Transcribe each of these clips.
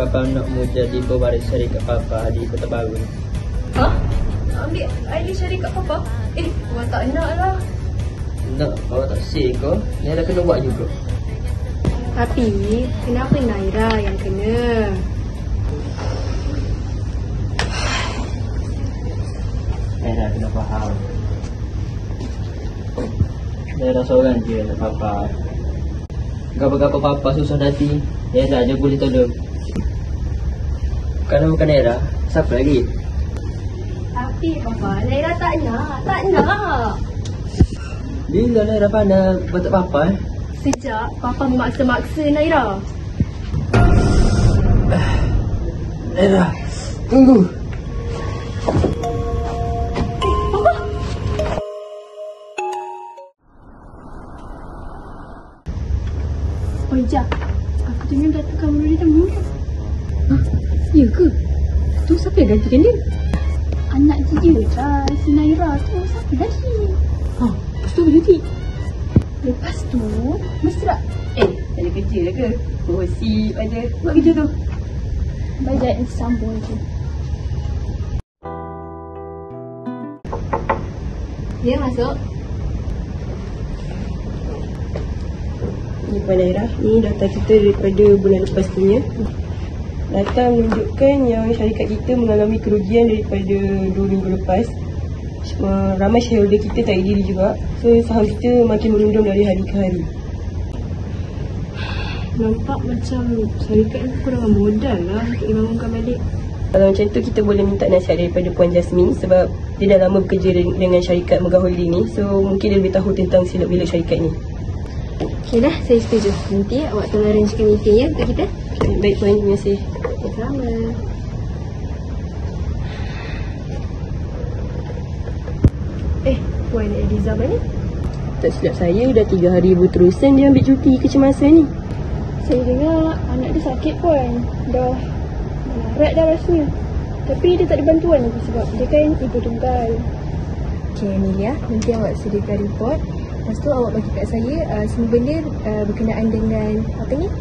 Papa nak mu jadi pewaris syarikat Papa di Kota Baru. Hah? Ambil ID syarikat Papa? Awak tak nak lah. Nak, awak tak say kau, Naira kena buat juga. Tapi, kenapa Naira yang kena? Naira kena faham. Naira seorang je nak Papa. Gapa-gapa Papa susah nanti, Naira je boleh tolong. Kalau bukan Naira, siapa lagi? Tapi Papa, Naira tak nak. Bila Naira pandai bantu Papa Sejak Papa memaksa-maksa Naira. Naira, tunggu. Papa! Oh Ija, aku dengar Datuk kamu dah meninggal. Hah? Ya ke? Tu siapa yang gantikan dia? Anak dia dah, si Naira tu. Siapa lagi? Lepas tu berhenti. Lepas tu, mesra. Tak ada kerja dah ke? Gosip aja. Buat kerja tu. Bajet sambung je. Dia masuk. Ni Puan Naira, ni data kita daripada bulan lepas punya. Data menunjukkan yang syarikat kita mengalami kerugian daripada 2 minggu lepas. Ramai shareholder kita tak diri juga. So saham kita makin menurun dari hari ke hari. Nampak macam syarikat ni kekurangan modal lah untuk dibangunkan balik. Kalau macam tu kita boleh minta nasihat daripada Puan Jasmine sebab dia dah lama bekerja dengan syarikat Megah Holding ni. So mungkin dia lebih tahu tentang silap-bilap syarikat ni. Okey dah, saya setuju. Nanti awak tolong arrangekan meeting ya untuk kita. Baik Puan, terima kasih. Sama. Puan Eliza mana? Tak silap saya, dah 3 hari berterusan dia ambil cuti kecemasan ni. Saya dengar anak dia sakit Puan. Dah melarat dah rasanya. Tapi dia tak ada bantuan lagi sebab dia kan ibu tunggal. Okey Amelia, nanti awak sediakan report. Lepas tu awak bagi kat saya semua benda berkenaan dengan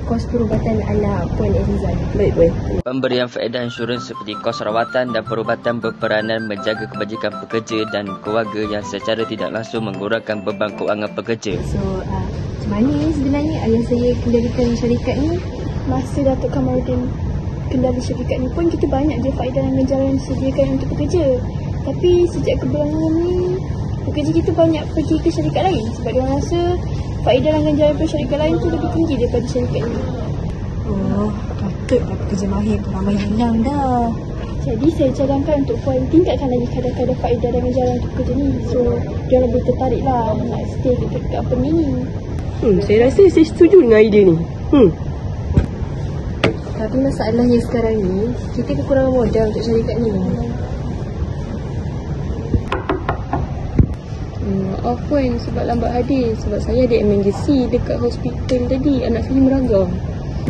kos perubatan ala Puan Eliza. Baik Puan. Pemberian faedah insurans seperti kos rawatan dan perubatan berperanan menjaga kebajikan pekerja dan keluarga yang secara tidak langsung mengurangkan beban kewangan pekerja. So, macam mana sebenarnya ayah saya kendalikan syarikat ni? Masa Datuk Kamarudin kendali syarikat ni pun kita banyak je faedah dan ganjaran yang disediakan untuk pekerja. Tapi sejak kebelakangan ni, pekerja kita banyak pergi ke syarikat lain sebab dia rasa faedah dan ganjaran daripada syarikat lain tu lebih tinggi daripada syarikat ni. Oh, patutlah pekerja mahir pun ramai hilang dah. Jadi saya cadangkan untuk Puan tingkatkan lagi kadar-kadar faedah dan ganjaran untuk pekerja ni. So, dia lebih tertarik lah nak stay kat company ni. Saya rasa saya setuju dengan idea ni. Tapi masalahnya sekarang ni, kita kekurangan modal untuk syarikat ni. Maaf Puan sebab lambat hadir. Sebab saya ada emergency dekat hospital tadi. Anak saya meragam.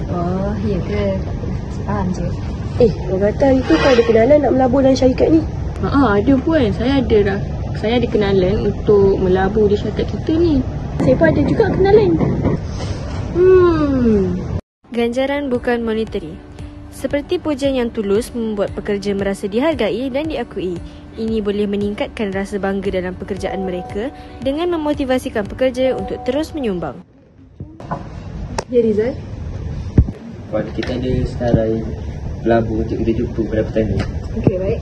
Oh, ya ke? Faham je. Orang kata hari tu kau ada kenalan nak melabur dalam syarikat ni? Ada Puan. Saya ada dah. Saya ada kenalan untuk melabur di syarikat kita ni. Saya pun ada juga kenalan. Ganjaran bukan monetary. Seperti pujian yang tulus membuat pekerja merasa dihargai dan diakui. Ini boleh meningkatkan rasa bangga dalam pekerjaan mereka dengan memotivasikan pekerja untuk terus menyumbang. Ya Rizal. Pada kita ada senarai pelabur untuk kita jumpa pada petani. Okey, baik.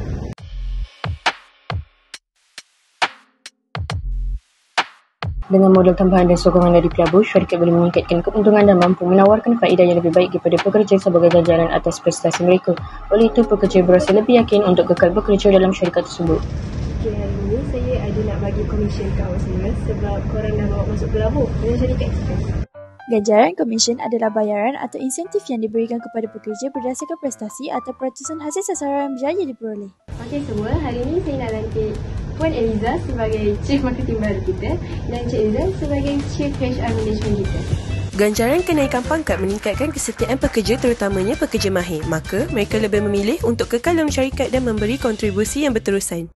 Dengan modal tambahan dan sokongan dari pelabur, syarikat boleh meningkatkan keuntungan dan mampu menawarkan faedah yang lebih baik kepada pekerja sebagai ganjaran atas prestasi mereka. Oleh itu, pekerja berasa lebih yakin untuk kekal bekerja dalam syarikat tersebut. Okay, hari ini saya ada nak bagi komisen ke awak semua sebab korang dah bawa masuk pelabur dengan syarikat kita. Ganjaran komisen adalah bayaran atau insentif yang diberikan kepada pekerja berdasarkan prestasi atau peratusan hasil sasaran yang berjaya diperoleh. Okey semua, hari ini saya nak lantik Puan Eliza sebagai Chief Marketing baru kita dan Cik Eliza sebagai Chief HR Management kita. Ganjaran kenaikan pangkat meningkatkan kesetiaan pekerja terutamanya pekerja mahir. Maka, mereka lebih memilih untuk kekal dalam syarikat dan memberi kontribusi yang berterusan.